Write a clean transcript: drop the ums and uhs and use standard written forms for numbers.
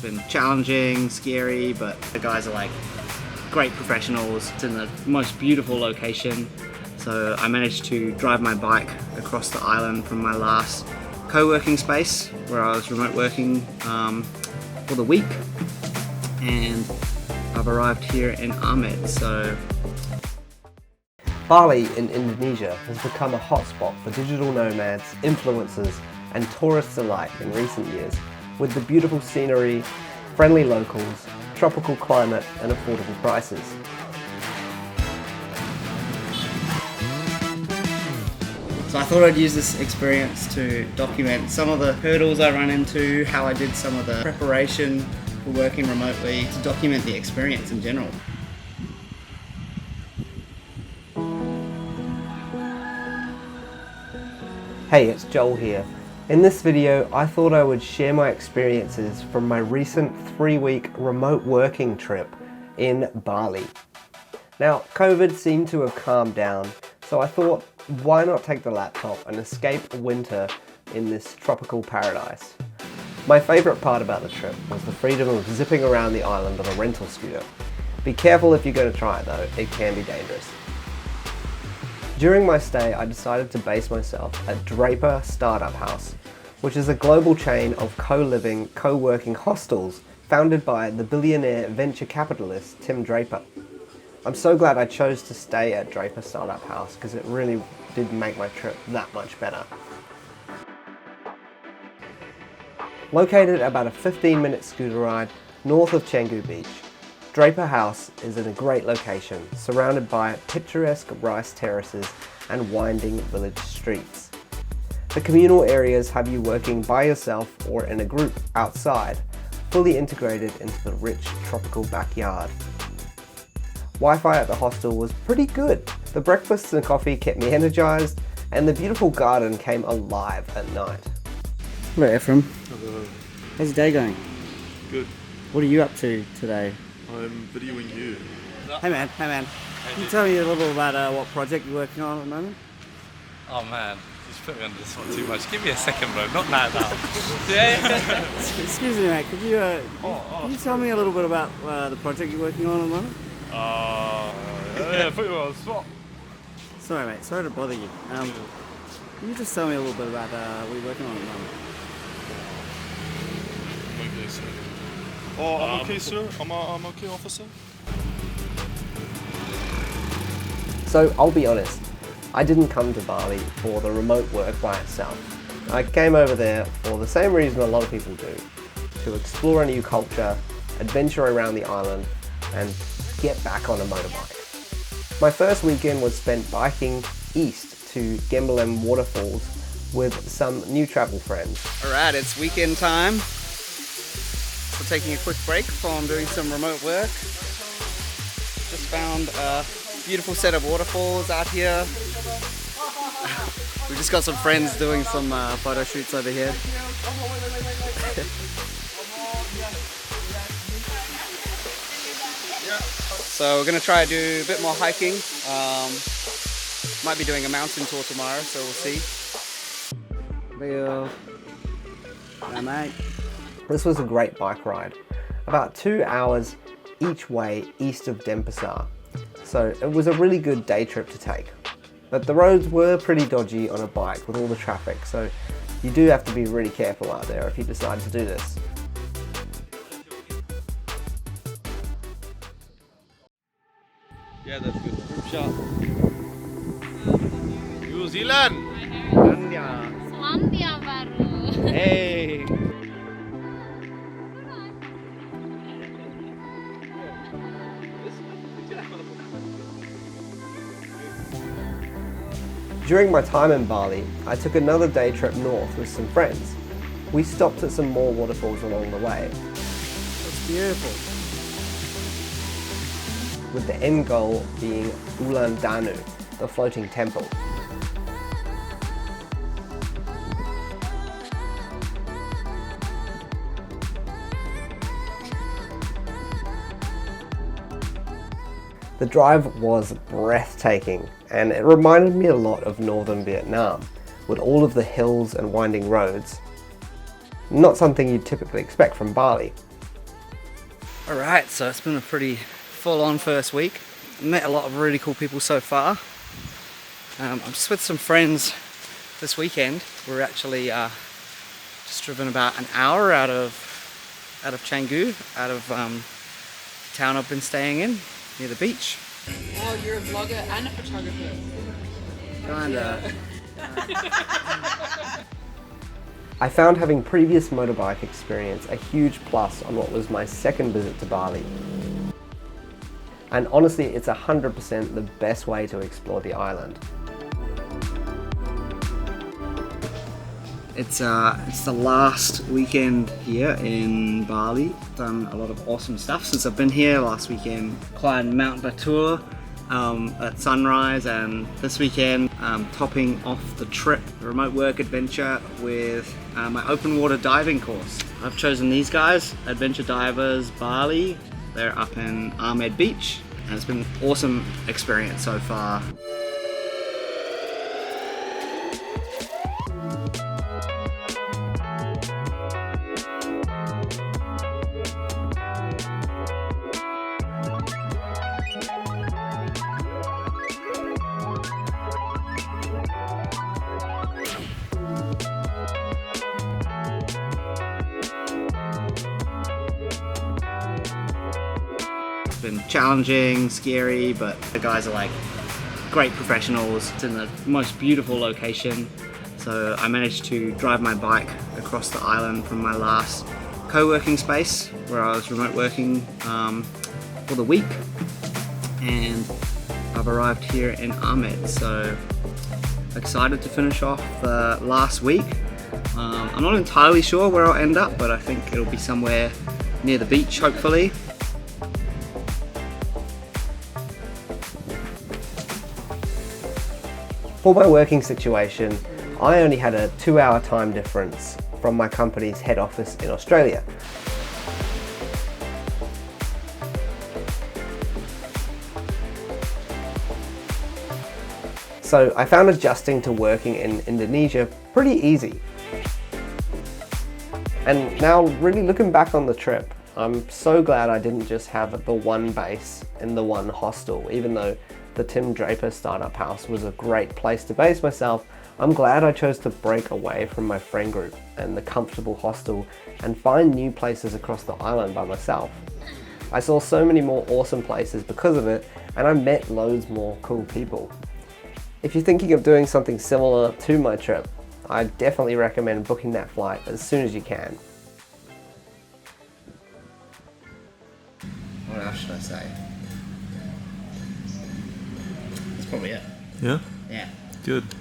been challenging, scary, but the guys are like great professionals. It's in the most beautiful location. So I managed to drive my bike across the island from my last co-working space where I was remote working for the week, and I've arrived here in Ahmed. So Bali in Indonesia has become a hotspot for digital nomads, influencers and tourists alike in recent years, with the beautiful scenery, friendly locals, tropical climate and affordable prices. So I thought I'd use this experience to document some of the hurdles I run into, how I did some of the preparation for working remotely, to document the experience in general. Hey, it's Joel here. In this video, I thought I would share my experiences from my recent 3-week remote working trip in Bali. Now, COVID seemed to have calmed down, so I thought, why not take the laptop and escape winter in this tropical paradise? My favourite part about the trip was the freedom of zipping around the island on a rental scooter. Be careful if you're going to try it though, it can be dangerous. During my stay, I decided to base myself at Draper Startup House, which is a global chain of co-living, co-working hostels founded by the billionaire venture capitalist Tim Draper. I'm so glad I chose to stay at Draper Startup House because it really did make my trip that much better. Located about a 15-minute scooter ride north of Canggu Beach, Draper House is in a great location, surrounded by picturesque rice terraces and winding village streets. The communal areas have you working by yourself or in a group outside, fully integrated into the rich tropical backyard. Wi-Fi at the hostel was pretty good. The breakfasts and coffee kept me energized, and the beautiful garden came alive at night. Hello Ephraim. Hello. How's your day going? Good. What are you up to today? I'm videoing you. Hey man. Can you tell me a little about what project you're working on at the moment? Oh man, just put me on this one too much. Give me a second, bro. Not now. Yeah. Excuse me, mate. Could you tell me a little bit about the project you're working on at the moment? Yeah, put you on the spot. Sorry, mate. Sorry to bother you. Can you just tell me a little bit about what you're working on at the moment? Okay, sir. Oh, I'm okay, sir. I'm okay, officer. So I'll be honest, I didn't come to Bali for the remote work by itself. I came over there for the same reason a lot of people do, to explore a new culture, adventure around the island, and get back on a motorbike. My first weekend was spent biking east to Gembalem waterfalls with some new travel friends. Alright, it's weekend time. So taking a quick break from doing some remote work. Just found a beautiful set of waterfalls out here. We just got some friends doing some photo shoots over here. So we're going to try to do a bit more hiking. Might be doing a mountain tour tomorrow, so we'll see. Leo. Hi mate. This was a great bike ride, about 2 hours each way east of Denpasar. So it was a really good day trip to take. But the roads were pretty dodgy on a bike with all the traffic, so you do have to be really careful out there if you decide to do this. Yeah, that's good. Group shot. New Zealand. Selandia baru. Hey. During my time in Bali, I took another day trip north with some friends. We stopped at some more waterfalls along the way, It's beautiful. with the end goal being Ulan Danu, the floating temple. The drive was breathtaking, and it reminded me a lot of northern Vietnam, with all of the hills and winding roads. Not something you'd typically expect from Bali. Alright, so it's been a pretty full-on first week. Met a lot of really cool people so far. I'm just with some friends this weekend. We're actually just driven about an hour out of Canggu, out of town I've been staying in, near the beach. Oh, you're a vlogger and a photographer. Kinda. I found having previous motorbike experience a huge plus on what was my second visit to Bali. And honestly, it's 100% the best way to explore the island. It's the last weekend here in Bali. Done a lot of awesome stuff since I've been here. Last weekend climbed Mount Batur at sunrise, and this weekend topping off the trip, a remote work adventure with my open water diving course. I've chosen these guys, Adventure Divers Bali. They're up in Ahmed Beach, and it's been an awesome experience so far. Been challenging, scary, but the guys are like great professionals. It's in the most beautiful location, so I managed to drive my bike across the island from my last co-working space where I was remote working for the week, and I've arrived here in Ahmed, so excited to finish off the last week. I'm not entirely sure where I'll end up, but I think it'll be somewhere near the beach, hopefully. For my working situation, I only had a 2-hour time difference from my company's head office in Australia. So I found adjusting to working in Indonesia pretty easy. And now, really looking back on the trip, I'm so glad I didn't just have the one base and the one hostel. Even though the Tim Draper Startup House was a great place to base myself, I'm glad I chose to break away from my friend group and the comfortable hostel and find new places across the island by myself. I saw so many more awesome places because of it, and I met loads more cool people. If you're thinking of doing something similar to my trip, I definitely recommend booking that flight as soon as you can. What else should I say? That's probably it. Yeah? Yeah. Good.